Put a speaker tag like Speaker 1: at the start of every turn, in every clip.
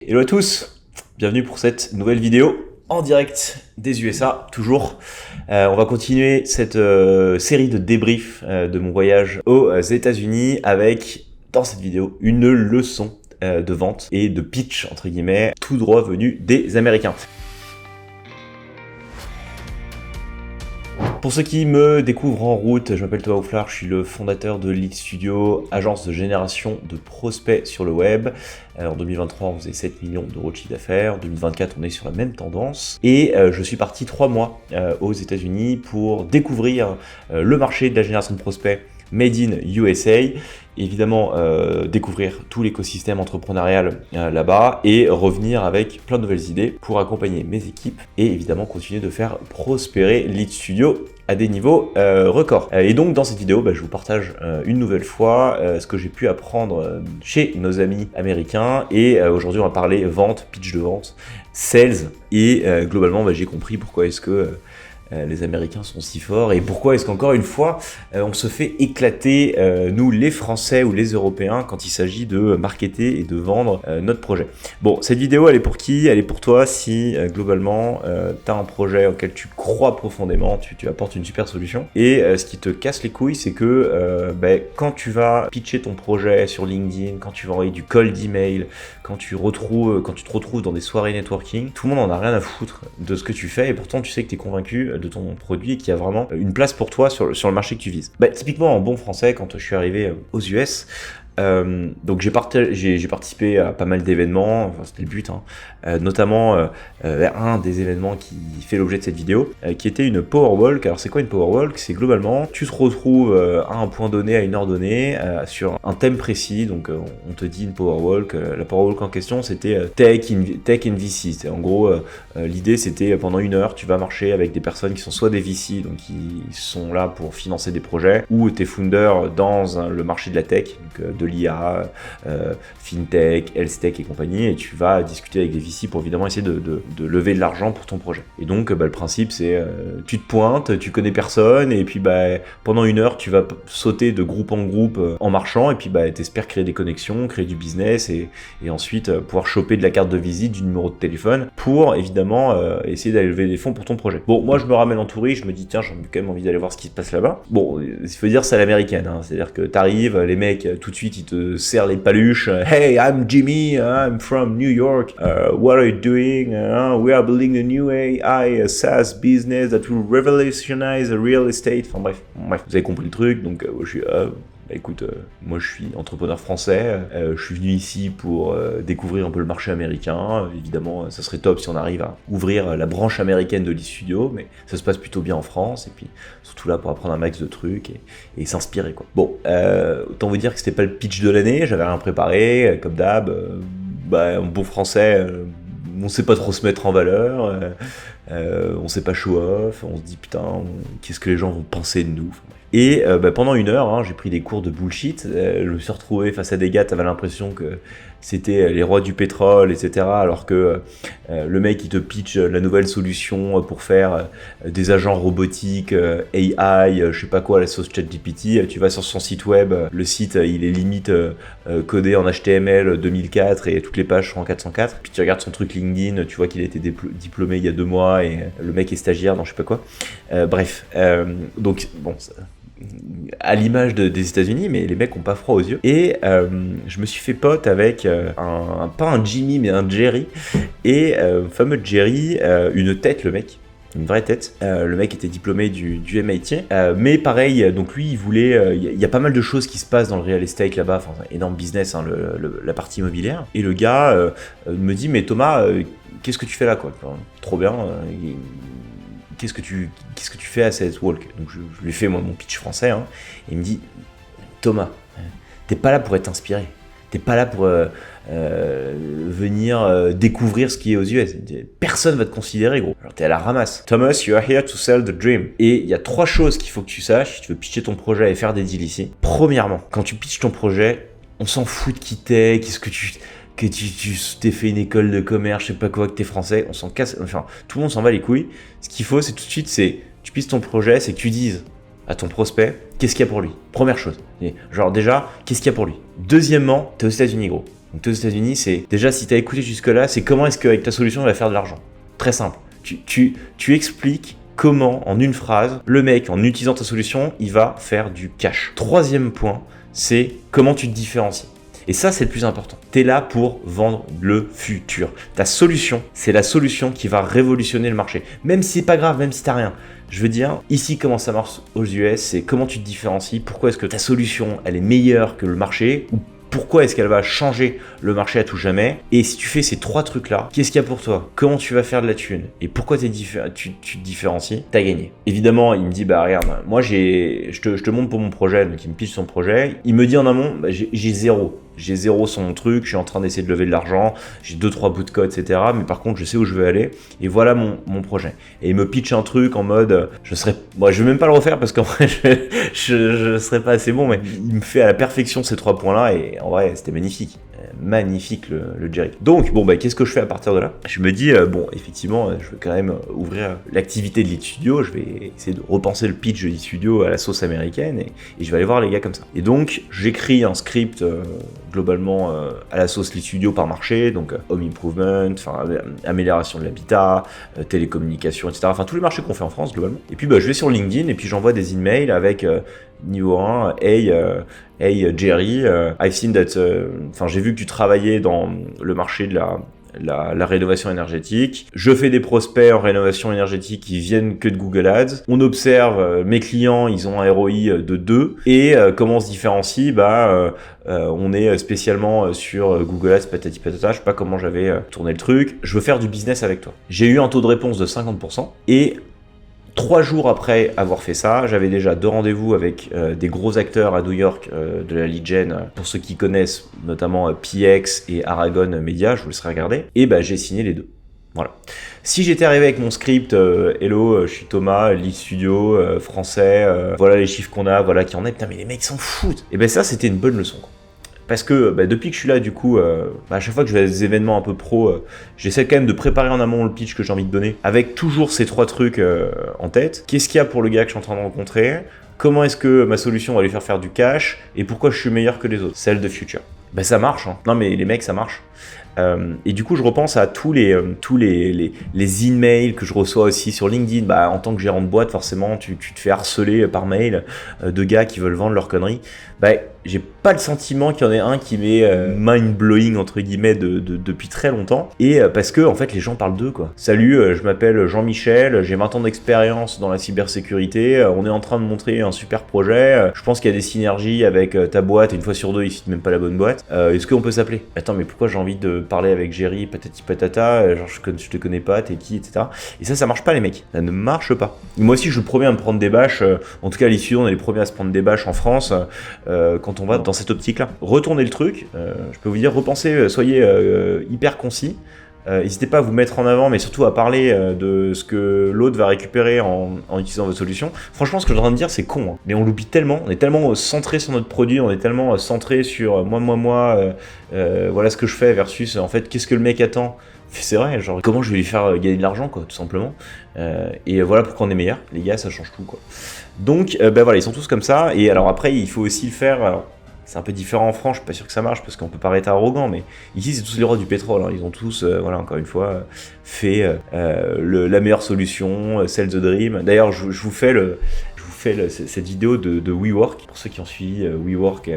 Speaker 1: Hello à tous, bienvenue pour cette nouvelle vidéo en direct des USA, toujours. On va continuer cette série de débriefs de mon voyage aux États-Unis avec, dans cette vidéo, une leçon de vente et de pitch, entre guillemets, tout droit venu des Américains. Pour ceux qui me découvrent en route, je m'appelle Thomas Houflard, je suis le fondateur de Lead Studio, agence de génération de prospects sur le web. En 2023, on faisait 7 millions d'euros de chiffre d'affaires. En 2024, on est sur la même tendance. Et je suis parti 3 mois aux États-Unis pour découvrir le marché de la génération de prospects Made in USA. Évidemment, découvrir tout l'écosystème entrepreneurial là-bas et revenir avec plein de nouvelles idées pour accompagner mes équipes et évidemment continuer de faire prospérer Lead Studio à des niveaux records. Et donc dans cette vidéo, je vous partage une nouvelle fois ce que j'ai pu apprendre chez nos amis américains et aujourd'hui on va parler vente, pitch de vente, sales et globalement j'ai compris pourquoi est-ce que les Américains sont si forts et pourquoi est-ce qu'encore une fois on se fait éclater nous les Français ou les Européens quand il s'agit de marketer et de vendre notre projet. Bon, cette vidéo elle est pour qui? Elle est pour toi si globalement tu as un projet auquel tu crois profondément, tu apportes une super solution et ce qui te casse les couilles c'est que quand tu vas pitcher ton projet sur LinkedIn, quand tu vas envoyer du cold email, quand tu te retrouves dans des soirées networking, tout le monde en a rien à foutre de ce que tu fais et pourtant tu sais que tu es convaincu de ton produit et qu'il y a vraiment une place pour toi sur le marché que tu vises. Typiquement en bon français, quand je suis arrivé aux US, donc j'ai participé à pas mal d'événements, enfin, c'était le but, notamment un des événements qui fait l'objet de cette vidéo, qui était une power walk. Alors c'est quoi une power walk? C'est globalement, tu te retrouves à un point donné, à une heure donnée, sur un thème précis, donc on te dit une power walk, la power walk en question c'était Tech in VC, c'est en gros l'idée c'était pendant une heure tu vas marcher avec des personnes qui sont soit des VC, donc qui sont là pour financer des projets, ou tes founders dans le marché de la tech, donc de l'IA, FinTech, HealthTech et compagnie, et tu vas discuter avec des VC pour évidemment essayer de lever de l'argent pour ton projet. Et donc le principe c'est tu te pointes, tu connais personne, et puis pendant une heure tu vas sauter de groupe en groupe en marchant, et puis t'espères créer des connexions, créer du business, et ensuite pouvoir choper de la carte de visite, du numéro de téléphone, pour évidemment essayer d'aller lever des fonds pour ton projet. Bon, moi je me ramène en touriste, je me dis tiens j'ai quand même envie d'aller voir ce qui se passe là-bas. Bon, il faut dire c'est à l'américaine, c'est-à-dire que t'arrives, les mecs tout de suite ils te serrent les paluches. Hey, I'm Jimmy, I'm from New York. What are you doing? We are building a new AI SaaS business that will revolutionize real estate. Enfin bref, vous avez compris le truc. Donc je suis écoute, moi je suis entrepreneur français, je suis venu ici pour découvrir un peu le marché américain. Évidemment, ça serait top si on arrive à ouvrir la branche américaine de Lead Studio, mais ça se passe plutôt bien en France, et puis surtout là pour apprendre un max de trucs et s'inspirer quoi. Bon, autant vous dire que c'était pas le pitch de l'année, j'avais rien préparé, comme d'hab, en bon français, on sait pas trop se mettre en valeur, on sait pas show off, on se dit putain, qu'est-ce que les gens vont penser de nous. Et pendant une heure, j'ai pris des cours de bullshit, je me suis retrouvé face à des gars, t'avais l'impression que c'était les rois du pétrole, etc. Alors que le mec il te pitch la nouvelle solution pour faire des agents robotiques, AI, je sais pas quoi, la sauce ChatGPT. Tu vas sur son site web, le site il est limite codé en HTML 2004 et toutes les pages sont en 404. Puis tu regardes son truc LinkedIn, tu vois qu'il a été diplômé il y a 2 mois et le mec est stagiaire dans je sais pas quoi. Donc bon, à l'image des États-Unis, mais les mecs ont pas froid aux yeux. Et je me suis fait pote avec pas un Jimmy mais un Jerry, et fameux Jerry, une tête, le mec, une vraie tête. Le mec était diplômé du MIT, mais pareil, donc lui il voulait, il y a pas mal de choses qui se passent dans le real estate là-bas, enfin énorme business, la partie immobilière. Et le gars me dit mais Thomas, qu'est-ce que tu fais là quoi? Enfin, trop bien. Qu'est-ce que tu fais à cette walk? Donc je lui fais moi mon pitch français, et il me dit Thomas, t'es pas là pour être inspiré, t'es pas là pour venir découvrir ce qui est aux US. Personne va te considérer gros. Alors t'es à la ramasse. Thomas, you are here to sell the dream. Et il y a 3 choses qu'il faut que tu saches si tu veux pitcher ton projet et faire des deals ici. Premièrement, quand tu pitches ton projet, on s'en fout de qui t'es, que tu t'es fait une école de commerce, je sais pas quoi, que t'es français, on s'en casse, enfin, tout le monde s'en va les couilles. Ce qu'il faut, c'est tout de suite, tu pisses ton projet, c'est que tu dises à ton prospect, qu'est-ce qu'il y a pour lui? Première chose. Genre, déjà, qu'est-ce qu'il y a pour lui? Deuxièmement, t'es aux États-Unis, gros. Donc t'es aux États-Unis, c'est déjà si t'as écouté jusque-là, c'est comment est-ce qu'avec ta solution il va faire de l'argent. Très simple. Tu expliques comment, en une phrase, le mec, en utilisant ta solution, il va faire du cash. Troisième point, c'est comment tu te différencies. Et ça, c'est le plus important. Tu es là pour vendre le futur. Ta solution, c'est la solution qui va révolutionner le marché. Même si c'est pas grave, même si t'as rien. Je veux dire, ici, comment ça marche aux US, c'est comment tu te différencies, pourquoi est-ce que ta solution, elle est meilleure que le marché, ou pourquoi est-ce qu'elle va changer le marché à tout jamais. Et si tu fais ces 3 trucs-là, qu'est-ce qu'il y a pour toi? Comment tu vas faire de la thune? Et pourquoi tu te différencies? T'as gagné. Évidemment, il me dit, bah regarde, moi je te montre pour mon projet, donc il me pitch son projet. Il me dit en amont, bah, j'ai zéro. J'ai zéro sur mon truc, je suis en train d'essayer de lever de l'argent, j'ai 2-3 bouts de code, etc. Mais par contre, je sais où je veux aller, et voilà mon projet. Et il me pitch un truc en mode, je vais même pas le refaire parce qu'en vrai, je serais pas assez bon, mais il me fait à la perfection ces 3 points-là, et en vrai, c'était magnifique. Magnifique le Jerry. Donc, bon, bah, qu'est-ce que je fais à partir de là? Je me dis, bon, effectivement, je vais quand même ouvrir l'activité de Lead Studio, je vais essayer de repenser le pitch de Lead Studio à la sauce américaine, et je vais aller voir les gars comme ça. Et donc, j'écris un script globalement à la sauce Lead Studio par marché, donc home improvement, amélioration de l'habitat, télécommunications, etc. Enfin, tous les marchés qu'on fait en France, globalement. Et puis, bah, je vais sur LinkedIn, et puis j'envoie des emails avec niveau 1, hey Jerry, I've seen that, j'ai vu que tu travaillais dans le marché de la rénovation énergétique. Je fais des prospects en rénovation énergétique qui viennent que de Google Ads. On observe, mes clients, ils ont un ROI de 2. Et comment on se différencie? On est spécialement sur Google Ads, patati patata. Je sais pas comment j'avais tourné le truc. Je veux faire du business avec toi. J'ai eu un taux de réponse de 50%. Et 3 jours après avoir fait ça, j'avais déjà 2 rendez-vous avec des gros acteurs à New York de la lead gen, pour ceux qui connaissent, notamment PX et Aragon Media, je vous laisserai regarder, et j'ai signé les 2. Voilà. Si j'étais arrivé avec mon script, hello, je suis Thomas, Lead Studio, français, voilà les chiffres qu'on a, voilà qui en est, putain mais les mecs s'en foutent. Et ça c'était une bonne leçon, quoi. Parce que depuis que je suis là, du coup, à chaque fois que je vais à des événements un peu pro, j'essaie quand même de préparer en amont le pitch que j'ai envie de donner, avec toujours ces 3 trucs en tête. Qu'est-ce qu'il y a pour le gars que je suis en train de rencontrer? Comment est-ce que ma solution va lui faire du cash? Et pourquoi je suis meilleur que les autres? Celle de future. Ça marche, hein. Non mais les mecs, ça marche. Et du coup, je repense à tous les emails que je reçois aussi sur LinkedIn. En tant que gérant de boîte, forcément, tu te fais harceler par mail de gars qui veulent vendre leurs conneries. J'ai pas le sentiment qu'il y en ait un qui m'est mind-blowing, entre guillemets, depuis très longtemps. Et parce que, en fait, les gens parlent d'eux, quoi. Salut, je m'appelle Jean-Michel, j'ai 20 ans d'expérience dans la cybersécurité. On est en train de montrer un super projet. Je pense qu'il y a des synergies avec ta boîte. Et une fois sur 2, ils citent même pas la bonne boîte. Est-ce qu'on peut s'appeler? Attends, mais pourquoi j'ai envie de parler avec Jerry, patati patata, genre je te connais pas, t'es qui, etc. Et ça marche pas, les mecs. Ça ne marche pas. Moi aussi, je suis le premier à me prendre des bâches. En tout cas, à l'issue, on est les premiers à se prendre des bâches en France quand on va dans cette optique-là. Retournez le truc. Je peux vous dire, repensez, soyez hyper concis. N'hésitez pas à vous mettre en avant, mais surtout à parler de ce que l'autre va récupérer en utilisant votre solution. Franchement, ce que je suis en train de dire, c'est con, hein. Mais on l'oublie tellement. On est tellement centré sur notre produit, on est tellement centré sur moi, voilà ce que je fais versus en fait qu'est-ce que le mec attend. C'est vrai, genre comment je vais lui faire gagner de l'argent, quoi, tout simplement. Et voilà pourquoi on est meilleur. Les gars, ça change tout, quoi. Donc, voilà, ils sont tous comme ça. Et alors après, il faut aussi le faire. Alors, c'est un peu différent en France, je suis pas sûr que ça marche parce qu'on peut paraître arrogant, mais ici c'est tous les rois du pétrole, hein. Ils ont tous, encore une fois, fait la meilleure solution, sell the dream. D'ailleurs, je vous fais cette vidéo de WeWork, pour ceux qui ont suivi WeWork,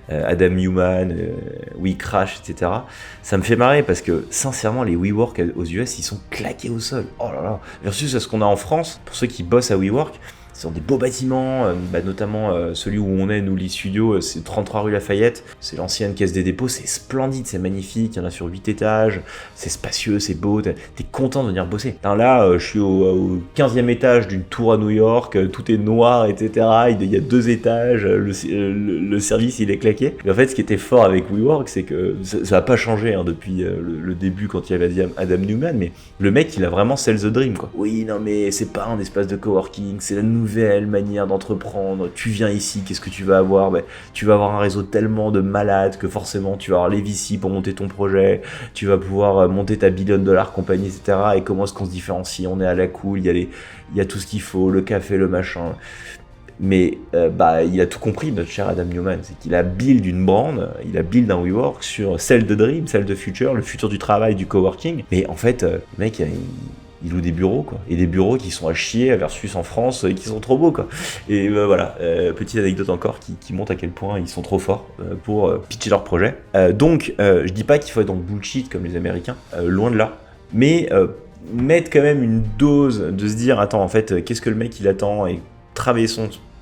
Speaker 1: Adam Newman, WeCrash, etc. Ça me fait marrer parce que sincèrement, les WeWork aux US, ils sont claqués au sol. Oh là là. Versus ce qu'on a en France, pour ceux qui bossent à WeWork, ce sont des beaux bâtiments, notamment celui où on est, nous, Lead Studio, c'est 33 rue Lafayette, c'est l'ancienne Caisse des dépôts, c'est splendide, c'est magnifique, il y en a sur 8 étages, c'est spacieux, c'est beau, t'es content de venir bosser. Là, je suis au 15e étage d'une tour à New York, tout est noir, etc. Il y a 2 étages, le service, il est claqué. Mais en fait, ce qui était fort avec WeWork, c'est que ça n'a pas changé depuis le début quand il y avait Adam Newman, mais le mec, il a vraiment sell the dream, quoi. Oui, non, mais c'est pas un espace de coworking, c'est la nouvelle manière d'entreprendre. Tu viens ici, qu'est-ce que tu vas avoir? Tu vas avoir un réseau tellement de malades que forcément tu vas avoir les VC pour monter ton projet, tu vas pouvoir monter ta $1 billion compagnie, etc. Et comment est-ce qu'on se différencie? On est à la cool, il y a tout ce qu'il faut, le café, le machin. Mais il a tout compris, notre cher Adam Neumann. C'est qu'il a build une brand, il a build un WeWork sur celle de Dream, celle de Future, le futur du travail, du coworking. Mais en fait, le mec, il loue des bureaux, quoi. Et des bureaux qui sont à chier versus en France, qui sont trop beaux, quoi. Et voilà, petite anecdote encore qui montre à quel point ils sont trop forts pour pitcher leur projet. Donc, je dis pas qu'il faut être dans le bullshit comme les Américains, loin de là. Mais mettre quand même une dose de se dire, attends, en fait, qu'est-ce que le mec il attend, et travailler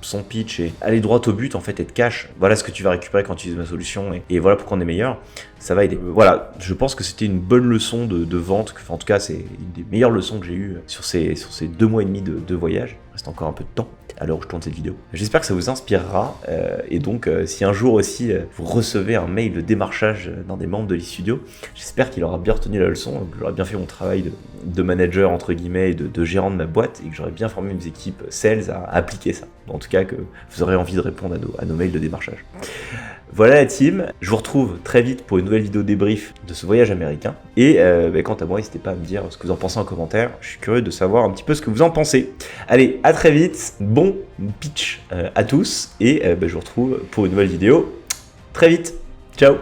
Speaker 1: son pitch et aller droit au but, en fait, être cash. Voilà ce que tu vas récupérer quand tu utilises ma solution et voilà pourquoi on est meilleur. Ça va aider. Voilà, je pense que c'était une bonne leçon de vente. En tout cas, c'est une des meilleures leçons que j'ai eues sur ces 2 mois et demi de voyage. Il reste encore un peu de temps à l'heure où je tourne cette vidéo. J'espère que ça vous inspirera. Et donc, si un jour aussi vous recevez un mail de démarchage d'un des membres de l'e-studio, j'espère qu'il aura bien retenu la leçon, que j'aurai bien fait mon travail de manager, entre guillemets, et de gérant de ma boîte, et que j'aurai bien formé mes équipes sales à appliquer ça. En tout cas, que vous aurez envie de répondre à nos mails de démarchage. Voilà la team, je vous retrouve très vite pour une nouvelle vidéo débrief de ce voyage américain. Et quant à moi, n'hésitez pas à me dire ce que vous en pensez en commentaire. Je suis curieux de savoir un petit peu ce que vous en pensez. Allez, à très vite, bon pitch à tous, et je vous retrouve pour une nouvelle vidéo très vite. Ciao!